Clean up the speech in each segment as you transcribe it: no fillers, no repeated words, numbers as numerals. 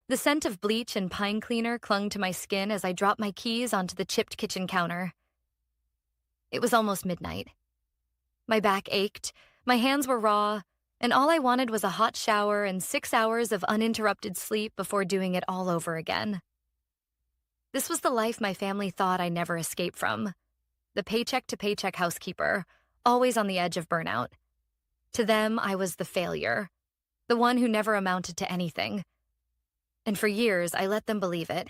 The scent of bleach and pine cleaner clung to my skin as I dropped my keys onto the chipped kitchen counter. It was almost midnight. My back ached, my hands were raw, and all I wanted was a hot shower and 6 hours of uninterrupted sleep before doing it all over again. This was the life my family thought I never escaped from. The paycheck-to-paycheck housekeeper, always on the edge of burnout. To them, I was the failure, the one who never amounted to anything. And for years, I let them believe it.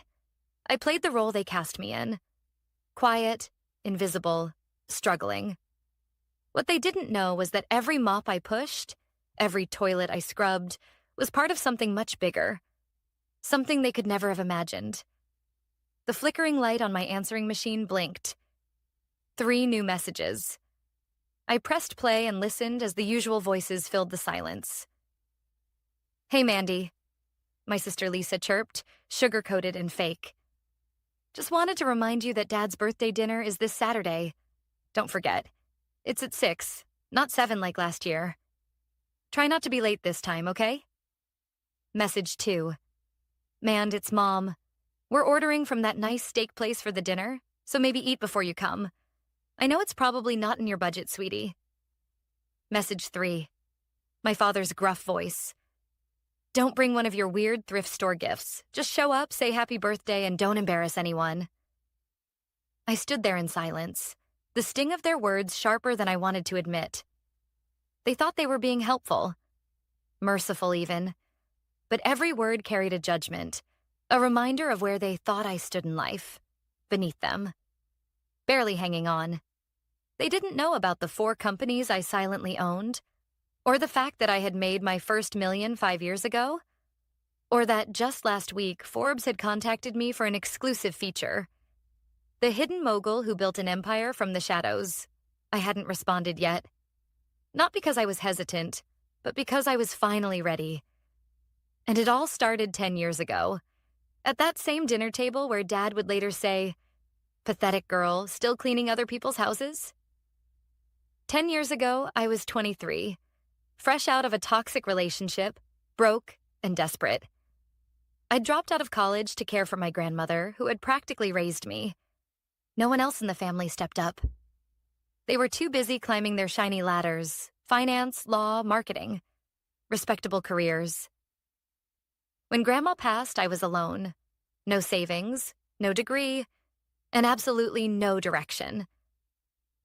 I played the role they cast me in. Quiet, invisible, struggling. What they didn't know was that every mop I pushed, every toilet I scrubbed, was part of something much bigger. Something they could never have imagined. The flickering light on my answering machine blinked. 3 new messages. I pressed play and listened as the usual voices filled the silence. "Hey, Mandy," my sister Lisa chirped, sugar-coated and fake. "Just wanted to remind you that Dad's birthday dinner is this Saturday. Don't forget. It's at 6, not 7 like last year. Try not to be late this time, okay?" Message 2. "Mand, it's Mom. We're ordering from that nice steak place for the dinner, so maybe eat before you come. I know it's probably not in your budget, sweetie." Message 3. My father's gruff voice. "Don't bring one of your weird thrift store gifts. Just show up, say happy birthday, and don't embarrass anyone." I stood there in silence, the sting of their words sharper than I wanted to admit. They thought they were being helpful, merciful even, but every word carried a judgment, a reminder of where they thought I stood in life, beneath them, barely hanging on. They didn't know about the 4 companies I silently owned, or the fact that I had made my first million 5 years ago, or that just last week Forbes had contacted me for an exclusive feature. The hidden mogul who built an empire from the shadows. I hadn't responded yet. Not because I was hesitant, but because I was finally ready. And it all started 10 years ago. At that same dinner table where Dad would later say, "Pathetic girl, still cleaning other people's houses?" 10 years ago, I was 23, fresh out of a toxic relationship, broke and desperate. I'd dropped out of college to care for my grandmother, who had practically raised me. No one else in the family stepped up. They were too busy climbing their shiny ladders, finance, law, marketing, respectable careers. When Grandma passed, I was alone. No savings, no degree, and absolutely no direction.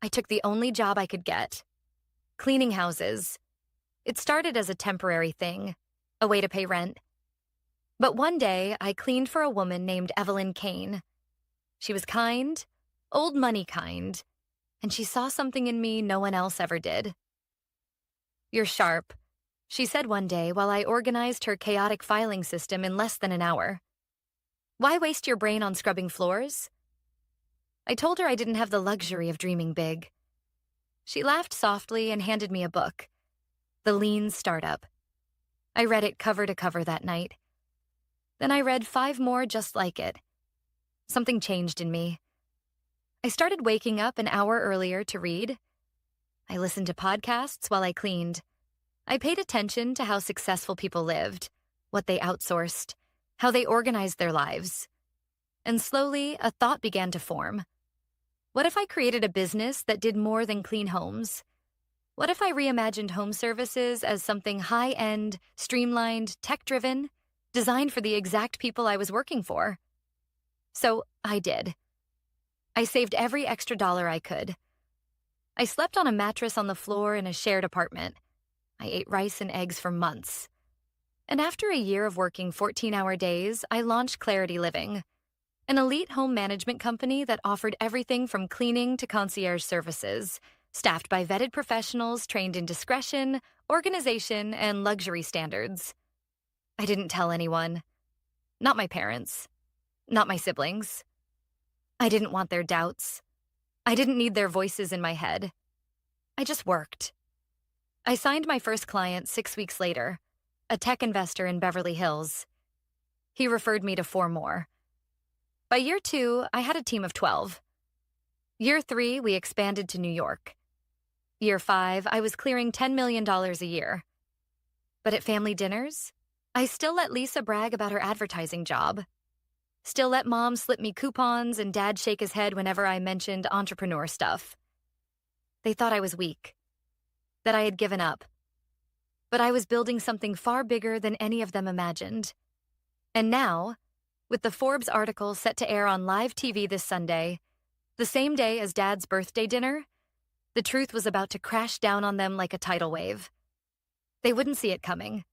I took the only job I could get, cleaning houses. It started as a temporary thing, a way to pay rent. But one day, I cleaned for a woman named Evelyn Kane. She was kind, old money kind, and she saw something in me no one else ever did. "You're sharp," she said one day while I organized her chaotic filing system in less than an hour. "Why waste your brain on scrubbing floors?" I told her I didn't have the luxury of dreaming big. She laughed softly and handed me a book, The Lean Startup. I read it cover to cover that night. Then I read 5 more just like it. Something changed in me. I started waking up an hour earlier to read. I listened to podcasts while I cleaned. I paid attention to how successful people lived, what they outsourced, how they organized their lives. And slowly, a thought began to form. What if I created a business that did more than clean homes? What if I reimagined home services as something high-end, streamlined, tech-driven, designed for the exact people I was working for? So I did. I saved every extra dollar I could. I slept on a mattress on the floor in a shared apartment. I ate rice and eggs for months. And after a year of working 14-hour days, I launched Clarity Living, an elite home management company that offered everything from cleaning to concierge services, staffed by vetted professionals trained in discretion, organization, and luxury standards. I didn't tell anyone. Not my parents. Not my siblings. I didn't want their doubts. I didn't need their voices in my head. I just worked. I signed my first client 6 weeks later, a tech investor in Beverly Hills. He referred me to 4 more. By year 2, I had a team of 12. Year 3, we expanded to New York. Year 5, I was clearing $10 million a year. But at family dinners, I still let Lisa brag about her advertising job. Still let Mom slip me coupons and Dad shake his head whenever I mentioned entrepreneur stuff. They thought I was weak, that I had given up. But I was building something far bigger than any of them imagined. And now, with the Forbes article set to air on live TV this Sunday, the same day as Dad's birthday dinner, the truth was about to crash down on them like a tidal wave. They wouldn't see it coming.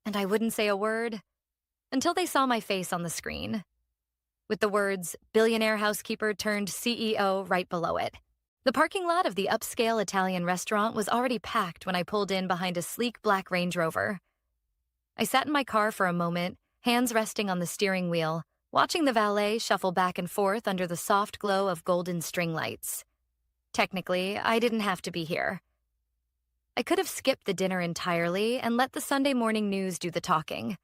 And I wouldn't say a word until they saw my face on the screen, with the words, billionaire housekeeper turned CEO right below it. The parking lot of the upscale Italian restaurant was already packed when I pulled in behind a sleek black Range Rover. I sat in my car for a moment, hands resting on the steering wheel, watching the valet shuffle back and forth under the soft glow of golden string lights. Technically, I didn't have to be here. I could have skipped the dinner entirely and let the Sunday morning news do the talking.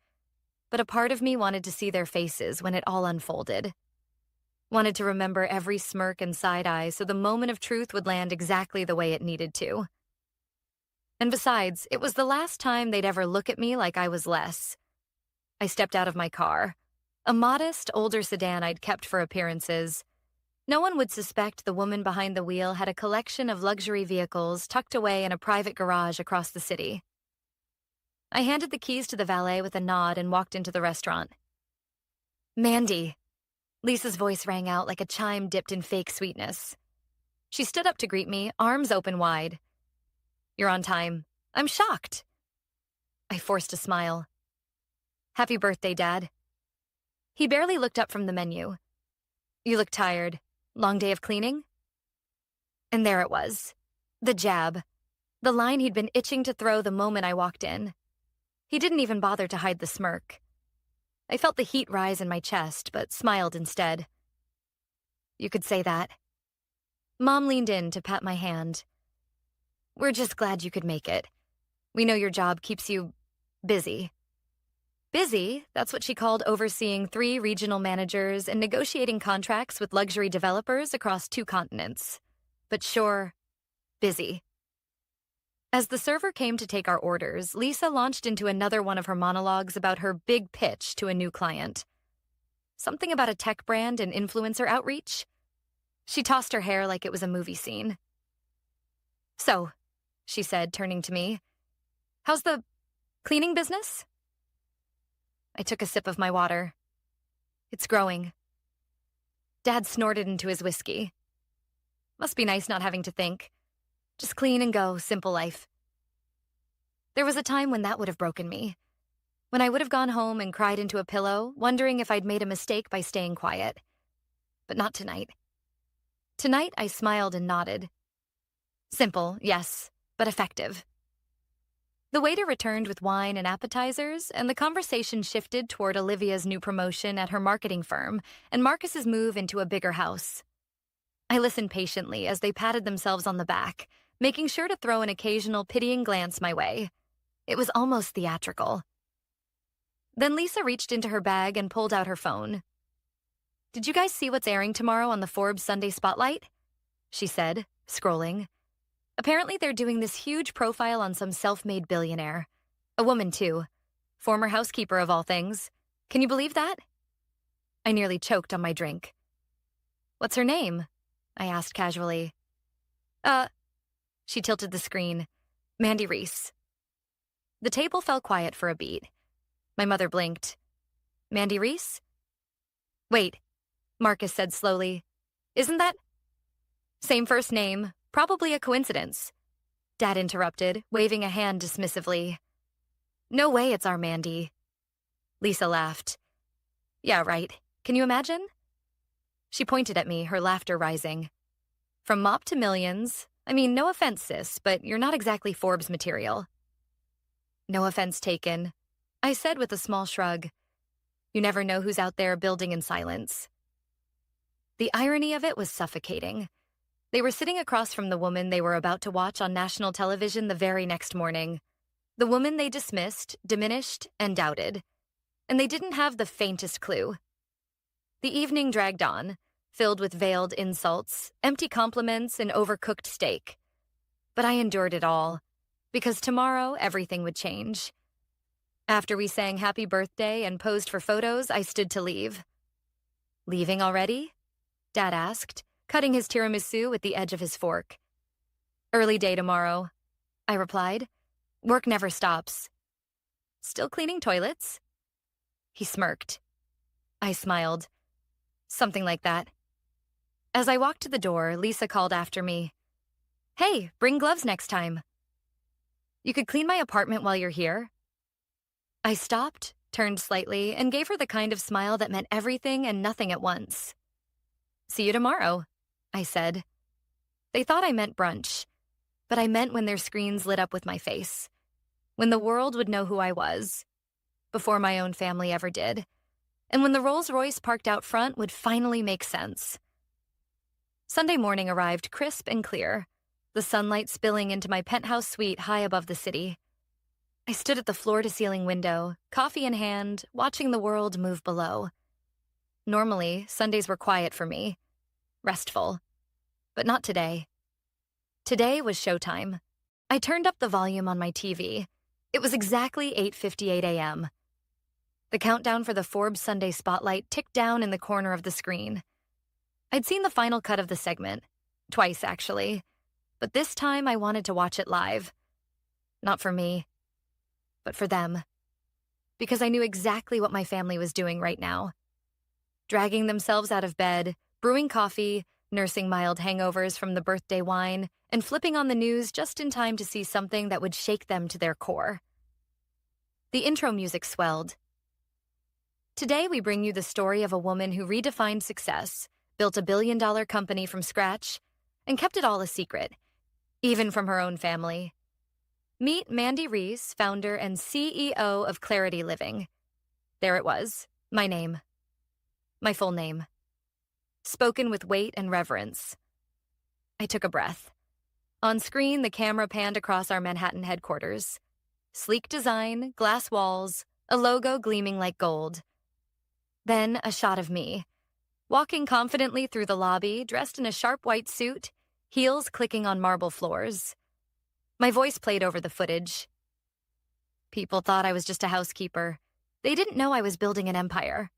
But a part of me wanted to see their faces when it all unfolded. Wanted to remember every smirk and side eye so the moment of truth would land exactly the way it needed to. And besides, it was the last time they'd ever look at me like I was less. I stepped out of my car, a modest, older sedan I'd kept for appearances. No one would suspect the woman behind the wheel had a collection of luxury vehicles tucked away in a private garage across the city. I handed the keys to the valet with a nod and walked into the restaurant. Mandy. Lisa's voice rang out like a chime dipped in fake sweetness. She stood up to greet me, arms open wide. You're on time. I'm shocked. I forced a smile. Happy birthday, Dad. He barely looked up from the menu. You look tired. Long day of cleaning? And there it was. The jab. The line he'd been itching to throw the moment I walked in. He didn't even bother to hide the smirk. I felt the heat rise in my chest, but smiled instead. You could say that. Mom leaned in to pat my hand. We're just glad you could make it. We know your job keeps you busy. Busy, that's what she called overseeing 3 regional managers and negotiating contracts with luxury developers across 2 continents. But sure, busy. As the server came to take our orders, Lisa launched into another one of her monologues about her big pitch to a new client. Something about a tech brand and influencer outreach. She tossed her hair like it was a movie scene. So, she said, turning to me, how's the cleaning business? I took a sip of my water. It's growing. Dad snorted into his whiskey. Must be nice not having to think. Just clean and go, simple life. There was a time when that would have broken me. When I would have gone home and cried into a pillow, wondering if I'd made a mistake by staying quiet. But not tonight. Tonight, I smiled and nodded. Simple, yes, but effective. The waiter returned with wine and appetizers, and the conversation shifted toward Olivia's new promotion at her marketing firm and Marcus's move into a bigger house. I listened patiently as they patted themselves on the back, making sure to throw an occasional pitying glance my way. It was almost theatrical. Then Lisa reached into her bag and pulled out her phone. Did you guys see what's airing tomorrow on the Forbes Sunday Spotlight? She said, scrolling. Apparently they're doing this huge profile on some self-made billionaire. A woman, too. Former housekeeper of all things. Can you believe that? I nearly choked on my drink. What's her name? I asked casually. She tilted the screen. Mandy Reese. The table fell quiet for a beat. My mother blinked. Mandy Reese? Wait, Marcus said slowly. Isn't that? Same first name, probably a coincidence. Dad interrupted, waving a hand dismissively. No way it's our Mandy. Lisa laughed. Yeah, right. Can you imagine? She pointed at me, her laughter rising. From mop to millions. I mean, no offense, sis, but you're not exactly Forbes material. No offense taken, I said with a small shrug. You never know who's out there building in silence. The irony of it was suffocating. They were sitting across from the woman they were about to watch on national television the very next morning. The woman they dismissed, diminished, and doubted. And they didn't have the faintest clue. The evening dragged on, filled with veiled insults, empty compliments, and overcooked steak. But I endured it all, because tomorrow everything would change. After we sang happy birthday and posed for photos, I stood to leave. Leaving already? Dad asked, cutting his tiramisu with the edge of his fork. Early day tomorrow, I replied. Work never stops. Still cleaning toilets? He smirked. I smiled. Something like that. As I walked to the door, Lisa called after me. Hey, bring gloves next time. You could clean my apartment while you're here. I stopped, turned slightly, and gave her the kind of smile that meant everything and nothing at once. See you tomorrow, I said. They thought I meant brunch, but I meant when their screens lit up with my face, when the world would know who I was, before my own family ever did, and when the Rolls-Royce parked out front would finally make sense. Sunday morning arrived crisp and clear, the sunlight spilling into my penthouse suite high above the city. I stood at the floor-to-ceiling window, coffee in hand, watching the world move below. Normally, Sundays were quiet for me, restful, but not today. Today was showtime. I turned up the volume on my TV. It was exactly 8:58 a.m. The countdown for the Forbes Sunday Spotlight ticked down in the corner of the screen. I'd seen the final cut of the segment, twice actually, but this time I wanted to watch it live. Not for me, but for them. Because I knew exactly what my family was doing right now. Dragging themselves out of bed, brewing coffee, nursing mild hangovers from the birthday wine, and flipping on the news just in time to see something that would shake them to their core. The intro music swelled. Today we bring you the story of a woman who redefined success, built a billion-dollar company from scratch, and kept it all a secret, even from her own family. Meet Mandy Reese, founder and CEO of Clarity Living. There it was, my name. My full name. Spoken with weight and reverence. I took a breath. On screen, the camera panned across our Manhattan headquarters. Sleek design, glass walls, a logo gleaming like gold. Then a shot of me, walking confidently through the lobby, dressed in a sharp white suit, heels clicking on marble floors. My voice played over the footage. People thought I was just a housekeeper. They didn't know I was building an empire.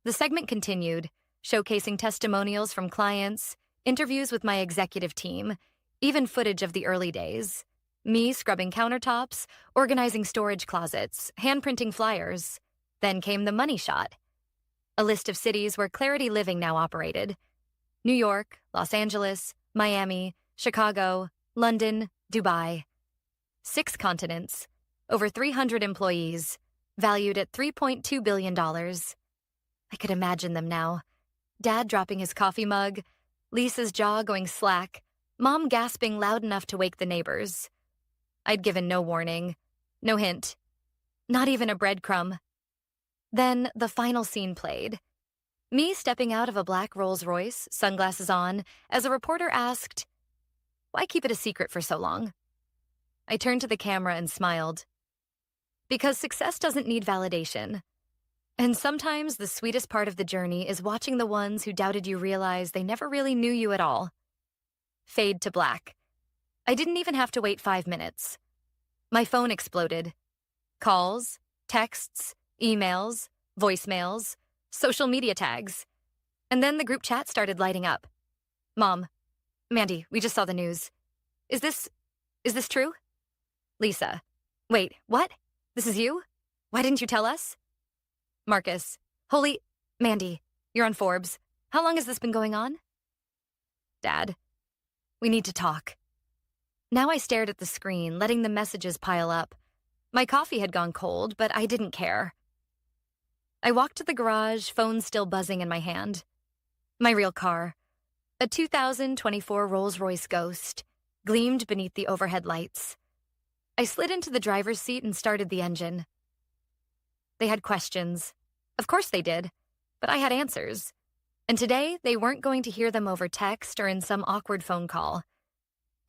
The segment continued, showcasing testimonials from clients, interviews with my executive team, even footage of the early days. Me scrubbing countertops, organizing storage closets, hand-printing flyers. Then came the money shot. A list of cities where Clarity Living now operated. New York, Los Angeles, Miami, Chicago, London, Dubai. 6 continents, over 300 employees, valued at $3.2 billion. I could imagine them now. Dad dropping his coffee mug, Lisa's jaw going slack, Mom gasping loud enough to wake the neighbors. I'd given no warning, no hint, not even a breadcrumb. Then the final scene played. Me stepping out of a black Rolls-Royce, sunglasses on, as a reporter asked, "Why keep it a secret for so long?" I turned to the camera and smiled. Because success doesn't need validation. And sometimes the sweetest part of the journey is watching the ones who doubted you realize they never really knew you at all. Fade to black. I didn't even have to wait 5 minutes. My phone exploded. Calls, texts, emails, voicemails, social media tags. And then the group chat started lighting up. Mom, Mandy, we just saw the news. Is this true? Lisa, wait, what? This is you? Why didn't you tell us? Marcus, holy, Mandy, you're on Forbes. How long has this been going on? Dad, we need to talk. Now I stared at the screen, letting the messages pile up. My coffee had gone cold, but I didn't care. I walked to the garage, phone still buzzing in my hand. My real car, a 2024 Rolls-Royce Ghost, gleamed beneath the overhead lights. I slid into the driver's seat and started the engine. They had questions. Of course they did, but I had answers. And today, they weren't going to hear them over text or in some awkward phone call.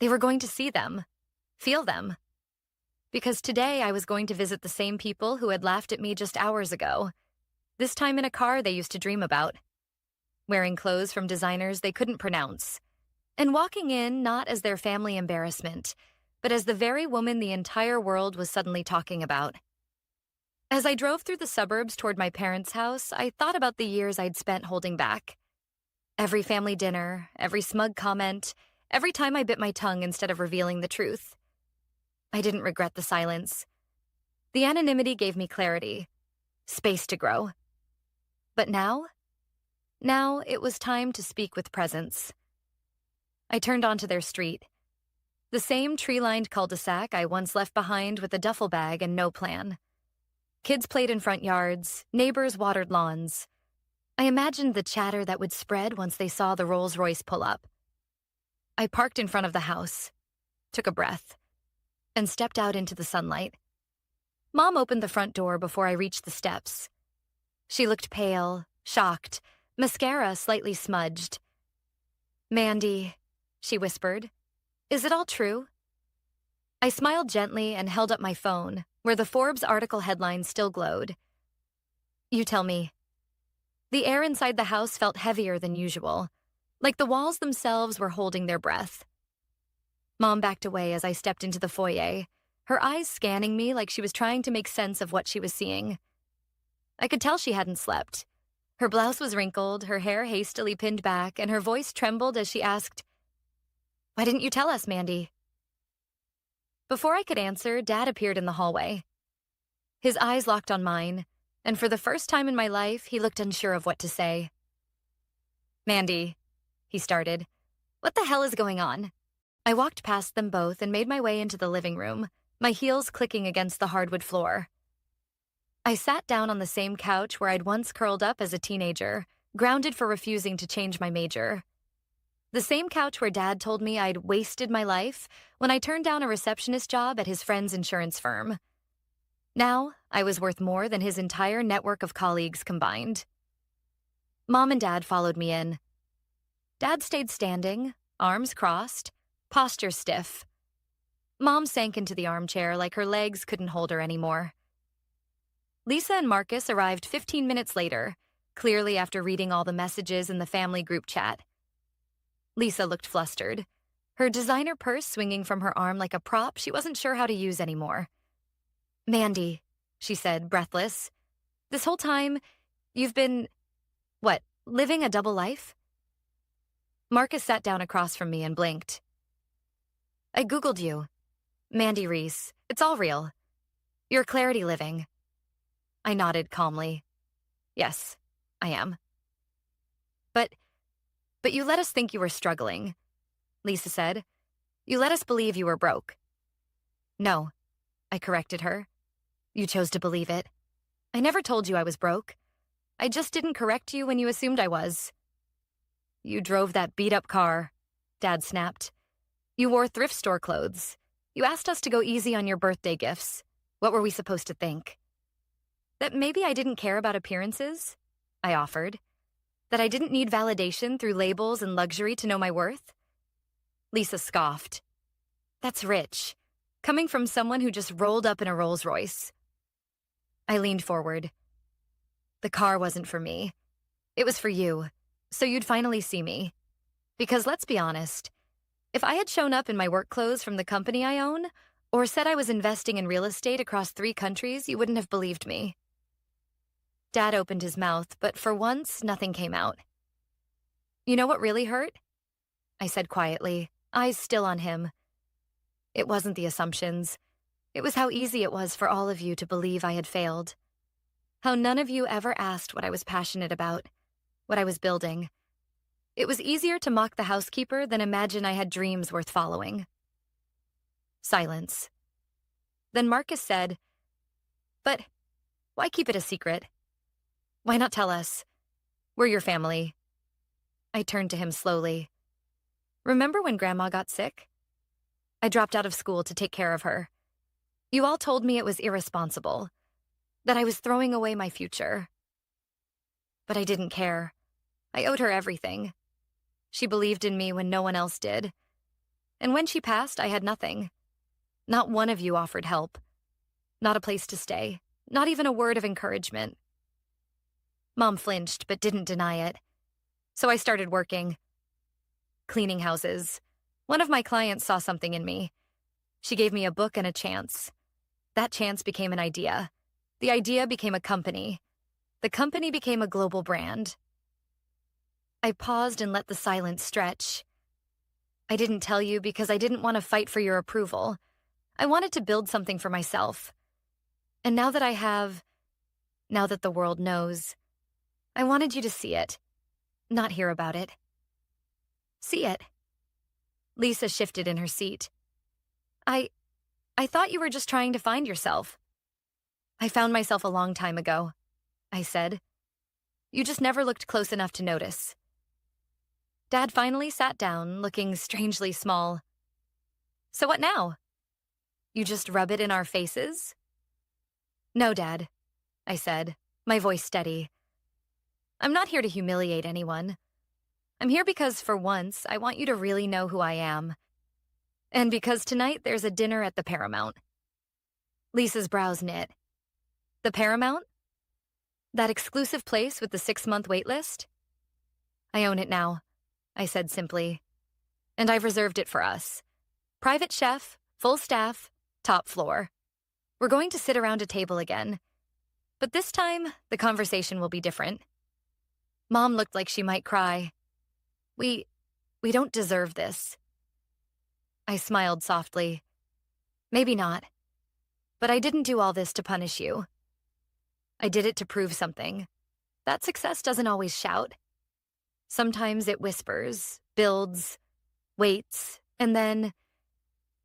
They were going to see them, feel them. Because today I was going to visit the same people who had laughed at me just hours ago, this time in a car they used to dream about. Wearing clothes from designers they couldn't pronounce. And walking in not as their family embarrassment, but as the very woman the entire world was suddenly talking about. As I drove through the suburbs toward my parents' house, I thought about the years I'd spent holding back. Every family dinner, every smug comment, every time I bit my tongue instead of revealing the truth. I didn't regret the silence. The anonymity gave me clarity, space to grow. But now it was time to speak with presence. I turned onto their street. The same tree-lined cul-de-sac I once left behind with a duffel bag and no plan. Kids played in front yards, neighbors watered lawns. I imagined the chatter that would spread once they saw the Rolls-Royce pull up. I parked in front of the house, took a breath, and stepped out into the sunlight. Mom opened the front door before I reached the steps. She looked pale, shocked, mascara slightly smudged. "Mandy," she whispered, "is it all true?" I smiled gently and held up my phone, where the Forbes article headline still glowed. "You tell me." The air inside the house felt heavier than usual, like the walls themselves were holding their breath. Mom backed away as I stepped into the foyer, her eyes scanning me like she was trying to make sense of what she was seeing. I could tell she hadn't slept. Her blouse was wrinkled, her hair hastily pinned back, and her voice trembled as she asked, "Why didn't you tell us, Mandy?" Before I could answer, Dad appeared in the hallway. His eyes locked on mine, and for the first time in my life, he looked unsure of what to say. "Mandy," he started, "what the hell is going on?" I walked past them both and made my way into the living room, my heels clicking against the hardwood floor. I sat down on the same couch where I'd once curled up as a teenager, grounded for refusing to change my major. The same couch where Dad told me I'd wasted my life when I turned down a receptionist job at his friend's insurance firm. Now, I was worth more than his entire network of colleagues combined. Mom and Dad followed me in. Dad stayed standing, arms crossed, posture stiff. Mom sank into the armchair like her legs couldn't hold her anymore. Lisa and Marcus arrived 15 minutes later, clearly after reading all the messages in the family group chat. Lisa looked flustered, her designer purse swinging from her arm like a prop she wasn't sure how to use anymore. "Mandy," she said, breathless, "this whole time, you've been, living a double life?" Marcus sat down across from me and blinked. "I Googled you. Mandy Reese. It's all real. You're clarity living." I nodded calmly. "Yes, I am." But you let us think you were struggling," Lisa said. "You let us believe you were broke." "No," I corrected her. "You chose to believe it. I never told you I was broke. I just didn't correct you when you assumed I was." "You drove that beat-up car," Dad snapped. "You wore thrift store clothes. You asked us to go easy on your birthday gifts. What were we supposed to think? That maybe I didn't care about appearances?" I offered. "That I didn't need validation through labels and luxury to know my worth?" Lisa scoffed. "That's rich, coming from someone who just rolled up in a Rolls-Royce." I leaned forward. "The car wasn't for me. It was for you, so you'd finally see me. Because let's be honest, if I had shown up in my work clothes from the company I own, or said I was investing in real estate across 3 countries, you wouldn't have believed me." Dad opened his mouth, but for once, nothing came out. "You know what really hurt?" I said quietly, eyes still on him. "It wasn't the assumptions. It was how easy it was for all of you to believe I had failed. How none of you ever asked what I was passionate about, what I was building. It was easier to mock the housekeeper than imagine I had dreams worth following." Silence. Then Marcus said, "But why keep it a secret? Why not tell us? We're your family." I turned to him slowly. "Remember when Grandma got sick? I dropped out of school to take care of her. You all told me it was irresponsible, that I was throwing away my future. But I didn't care. I owed her everything. She believed in me when no one else did. And when she passed, I had nothing. Not one of you offered help. Not a place to stay. Not even a word of encouragement." Mom flinched, but didn't deny it. So I started working. Cleaning houses. One of my clients saw something in me. She gave me a book and a chance. That chance became an idea. The idea became a company. The company became a global brand. I paused and let the silence stretch. I didn't tell you because I didn't want to fight for your approval. I wanted to build something for myself. And now that I have, now that the world knows, I wanted you to see it, not hear about it. See it. Lisa shifted in her seat. I thought you were just trying to find yourself. I found myself a long time ago, I said. You just never looked close enough to notice. Dad finally sat down, looking strangely small. So what now? You just rub it in our faces? No, Dad, I said, my voice steady. I'm not here to humiliate anyone. I'm here because, for once, I want you to really know who I am. And because tonight there's a dinner at the Paramount. Lisa's brows knit. The Paramount? That exclusive place with the 6-month wait list? I own it now, I said simply. And I've reserved it for us. Private chef, full staff, top floor. We're going to sit around a table again. But this time, the conversation will be different. Mom looked like she might cry. We don't deserve this. I smiled softly. Maybe not. But I didn't do all this to punish you. I did it to prove something. That success doesn't always shout. Sometimes it whispers, builds, waits, and then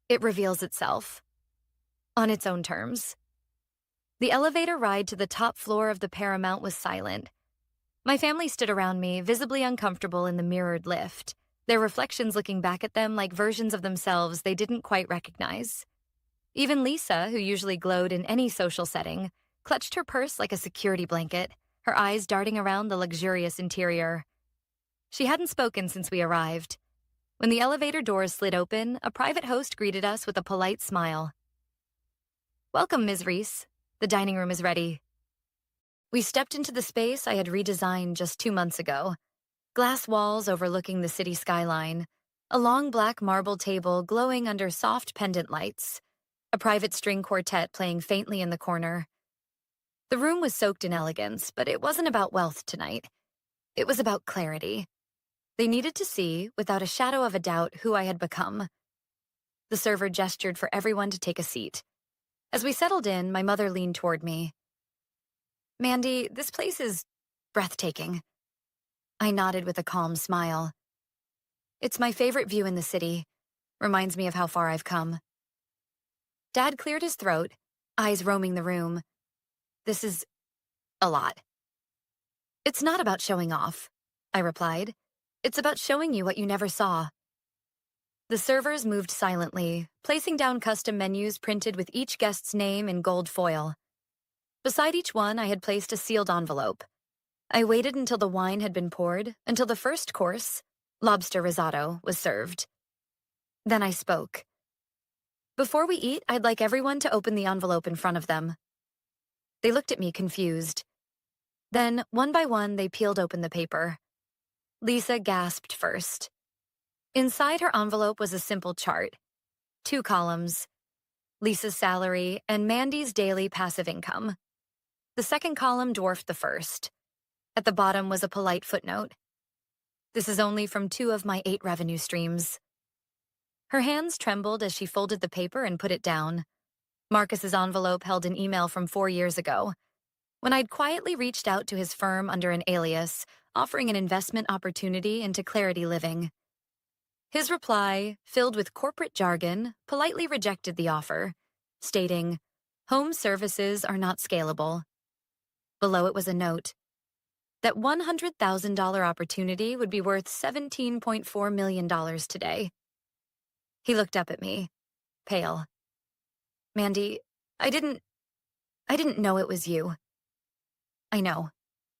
it reveals itself. On its own terms. The elevator ride to the top floor of the Paramount was silent. My family stood around me, visibly uncomfortable in the mirrored lift, their reflections looking back at them like versions of themselves they didn't quite recognize. Even Lisa, who usually glowed in any social setting, clutched her purse like a security blanket, her eyes darting around the luxurious interior. She hadn't spoken since we arrived. When the elevator doors slid open, a private host greeted us with a polite smile. Welcome, Ms. Reese. The dining room is ready. We stepped into the space I had redesigned just 2 months ago. Glass walls overlooking the city skyline, a long black marble table glowing under soft pendant lights, a private string quartet playing faintly in the corner. The room was soaked in elegance, but it wasn't about wealth tonight. It was about clarity. They needed to see, without a shadow of a doubt, who I had become. The server gestured for everyone to take a seat. As we settled in, my mother leaned toward me. Mandy, this place is breathtaking. I nodded with a calm smile. It's my favorite view in the city. Reminds me of how far I've come. Dad cleared his throat, eyes roaming the room. This is a lot. It's not about showing off, I replied. It's about showing you what you never saw. The servers moved silently, placing down custom menus printed with each guest's name in gold foil. Beside each one, I had placed a sealed envelope. I waited until the wine had been poured, until the first course, lobster risotto, was served. Then I spoke. Before we eat, I'd like everyone to open the envelope in front of them. They looked at me confused. Then, one by one, they peeled open the paper. Lisa gasped first. Inside her envelope was a simple chart. 2 columns. Lisa's salary and Mandy's daily passive income. The second column dwarfed the first. At the bottom was a polite footnote. This is only from 2 of my 8 revenue streams. Her hands trembled as she folded the paper and put it down. Marcus's envelope held an email from 4 years ago, when I'd quietly reached out to his firm under an alias, offering an investment opportunity into Clarity Living. His reply, filled with corporate jargon, politely rejected the offer, stating, "Home services are not scalable." Below it was a note. That $100,000 opportunity would be worth $17.4 million today. He looked up at me, pale. Mandy, I didn't know it was you. I know,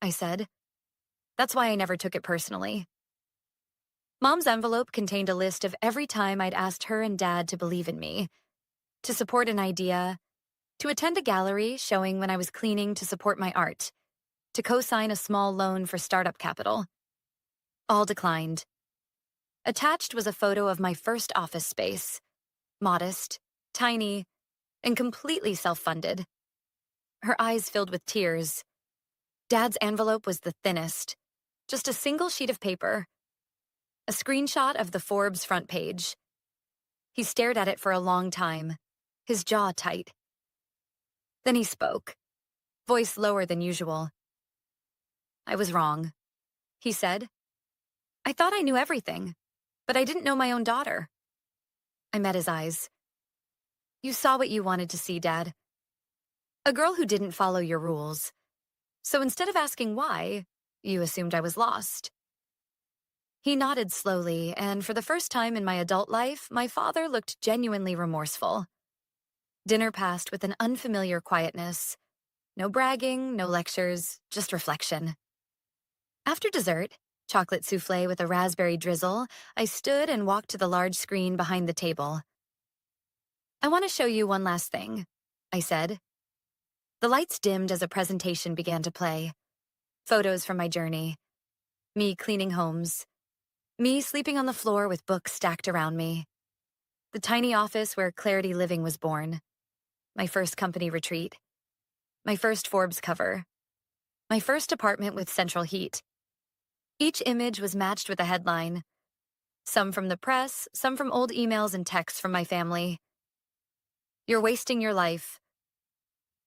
I said. That's why I never took it personally. Mom's envelope contained a list of every time I'd asked her and Dad to believe in me, to support an idea, to attend a gallery showing when I was cleaning to support my art, to co-sign a small loan for startup capital. All declined. Attached was a photo of my first office space, modest, tiny, and completely self-funded. her eyes filled with tears. Dad's envelope was the thinnest, just a single sheet of paper, a screenshot of the Forbes front page. He stared at it for a long time, his jaw tight. Then he spoke, voice lower than usual. "I was wrong," he said. "I thought I knew everything, but I didn't know my own daughter." I met his eyes. "You saw what you wanted to see, Dad. A girl who didn't follow your rules. So instead of asking why, you assumed I was lost." He nodded slowly, and for the first time in my adult life, my father looked genuinely remorseful. Dinner passed with an unfamiliar quietness. No bragging, no lectures, just reflection. After dessert, chocolate souffle with a raspberry drizzle, I stood and walked to the large screen behind the table. "I want to show you one last thing," I said. The lights dimmed as a presentation began to play. Photos from my journey. Me cleaning homes. Me sleeping on the floor with books stacked around me. The tiny office where Clarity Living was born. My first company retreat. My first Forbes cover. My first apartment with central heat. Each image was matched with a headline. Some from the press, some from old emails and texts from my family. "You're wasting your life.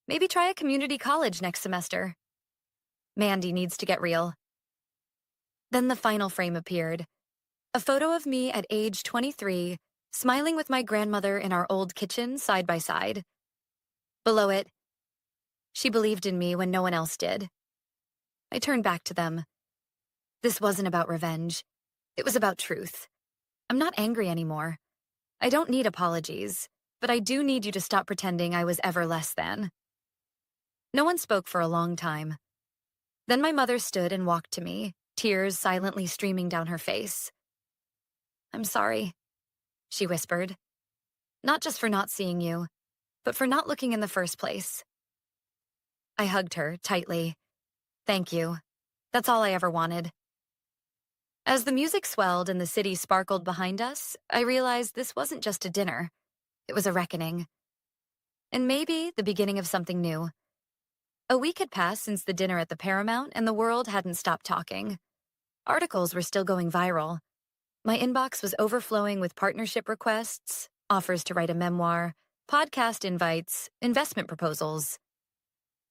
Maybe try a community college next semester. Mandy needs to get real." Then the final frame appeared. A photo of me at age 23, smiling with my grandmother in our old kitchen side by side. Below it, "She believed in me when no one else did." I turned back to them. This wasn't about revenge. It was about truth. I'm not angry anymore. I don't need apologies, but I do need you to stop pretending I was ever less than. No one spoke for a long time. Then my mother stood and walked to me, tears silently streaming down her face. "I'm sorry," she whispered. "Not just for not seeing you, but for not looking in the first place." I hugged her tightly. "Thank you. That's all I ever wanted." As the music swelled and the city sparkled behind us, I realized this wasn't just a dinner. It was a reckoning. And maybe the beginning of something new. A week had passed since the dinner at the Paramount, and the world hadn't stopped talking. Articles were still going viral. My inbox was overflowing with partnership requests, offers to write a memoir, podcast invites, investment proposals.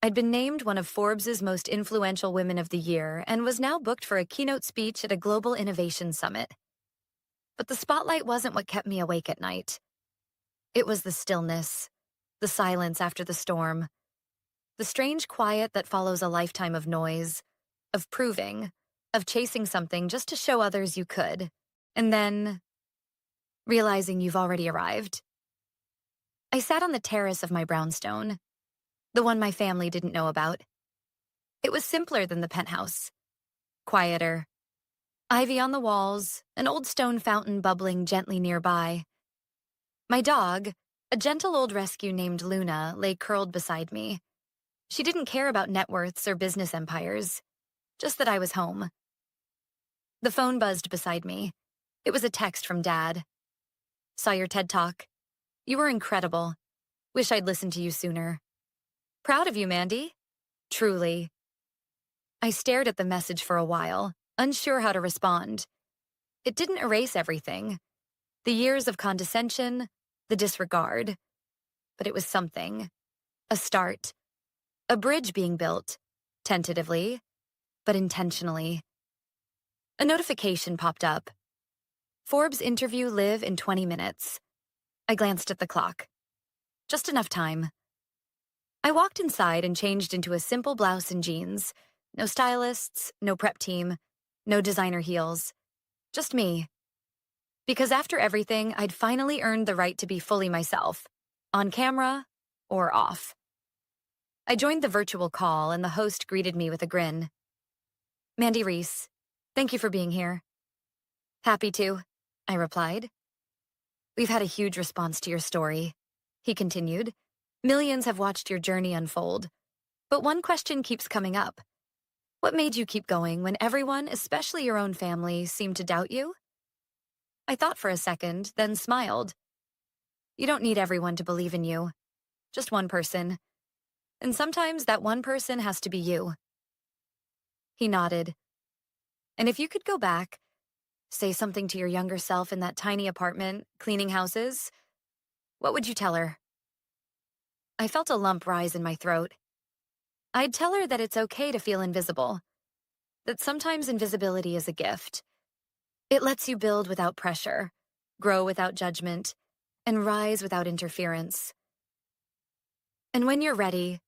I'd been named one of Forbes' most influential women of the year and was now booked for a keynote speech at a global innovation summit. But the spotlight wasn't what kept me awake at night. It was the stillness, the silence after the storm, the strange quiet that follows a lifetime of noise, of proving, of chasing something just to show others you could, and then realizing you've already arrived. I sat on the terrace of my brownstone, the one my family didn't know about. It was simpler than the penthouse, quieter. Ivy on the walls, an old stone fountain bubbling gently nearby. My dog, a gentle old rescue named Luna, lay curled beside me. She didn't care about net worths or business empires, just that I was home. The phone buzzed beside me. It was a text from Dad. "Saw your TED Talk. You were incredible. Wish I'd listened to you sooner. Proud of you, Mandy. Truly." I stared at the message for a while, unsure how to respond. It didn't erase everything. The years of condescension, the disregard. But it was something. A start. A bridge being built, tentatively, but intentionally. A notification popped up. Forbes interview live in 20 minutes. I glanced at the clock. Just enough time. I walked inside and changed into a simple blouse and jeans. No stylists, no prep team, no designer heels. Just me. Because after everything, I'd finally earned the right to be fully myself. On camera or off. I joined the virtual call and the host greeted me with a grin. "Mandy Reese, thank you for being here." "Happy to," I replied. "We've had a huge response to your story," he continued. "Millions have watched your journey unfold. But one question keeps coming up. What made you keep going when everyone, especially your own family, seemed to doubt you?" I thought for a second, then smiled. "You don't need everyone to believe in you. Just one person. And sometimes that one person has to be you. He nodded. And if you could go back, say something to your younger self in that tiny apartment, cleaning houses, what would you tell her? I felt a lump rise in my throat. I'd tell her that it's okay to feel invisible, that sometimes invisibility is a gift. It lets you build without pressure, grow without judgment, and rise without interference. And when you're ready,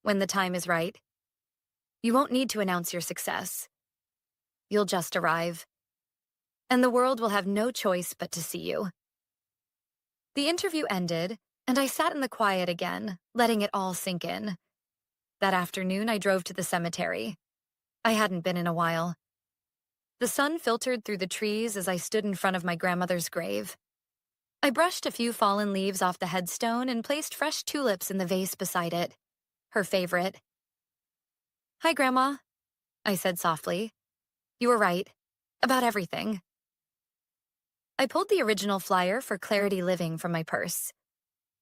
when the time is right, you won't need to announce your success. You'll just arrive. And the world will have no choice but to see you. The interview ended, and I sat in the quiet again, letting it all sink in. That afternoon, I drove to the cemetery. I hadn't been in a while. The sun filtered through the trees as I stood in front of my grandmother's grave. I brushed a few fallen leaves off the headstone and placed fresh tulips in the vase beside it, her favorite. "Hi, Grandma," I said softly. "You were right. About everything." I pulled the original flyer for Clarity Living from my purse.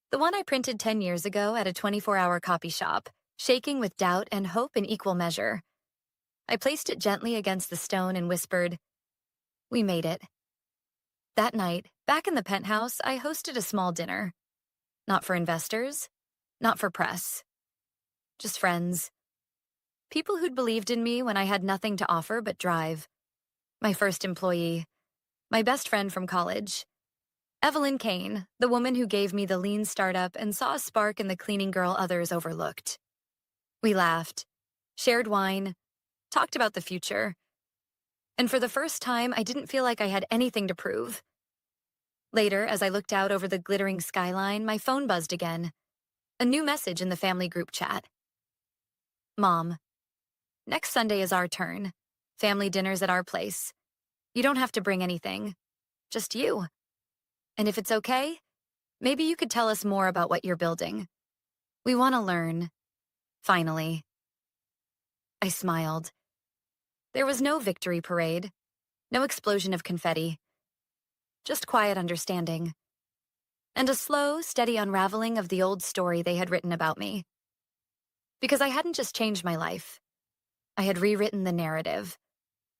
The one I printed 10 years ago at a 24-hour copy shop, shaking with doubt and hope in equal measure. I placed it gently against the stone and whispered, "We made it." That night, back in the penthouse, I hosted a small dinner. Not for investors, not for press. Just friends. People who'd believed in me when I had nothing to offer but drive. My first employee. My best friend from college. Evelyn Kane, the woman who gave me the lean startup and saw a spark in the cleaning girl others overlooked. We laughed, shared wine, talked about the future. And for the first time, I didn't feel like I had anything to prove. Later, as I looked out over the glittering skyline, my phone buzzed again. A new message in the family group chat. "Mom, next Sunday is our turn. Family dinner's at our place. You don't have to bring anything. Just you. And if it's okay, maybe you could tell us more about what you're building. We want to learn. Finally." I smiled. There was no victory parade, no explosion of confetti. Just quiet understanding. And a slow, steady unraveling of the old story they had written about me. Because I hadn't just changed my life. I had rewritten the narrative.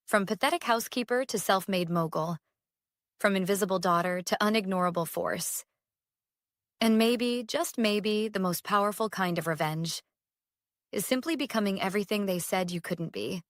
From pathetic housekeeper to self-made mogul. From invisible daughter to unignorable force. And maybe, just maybe, the most powerful kind of revenge is simply becoming everything they said you couldn't be.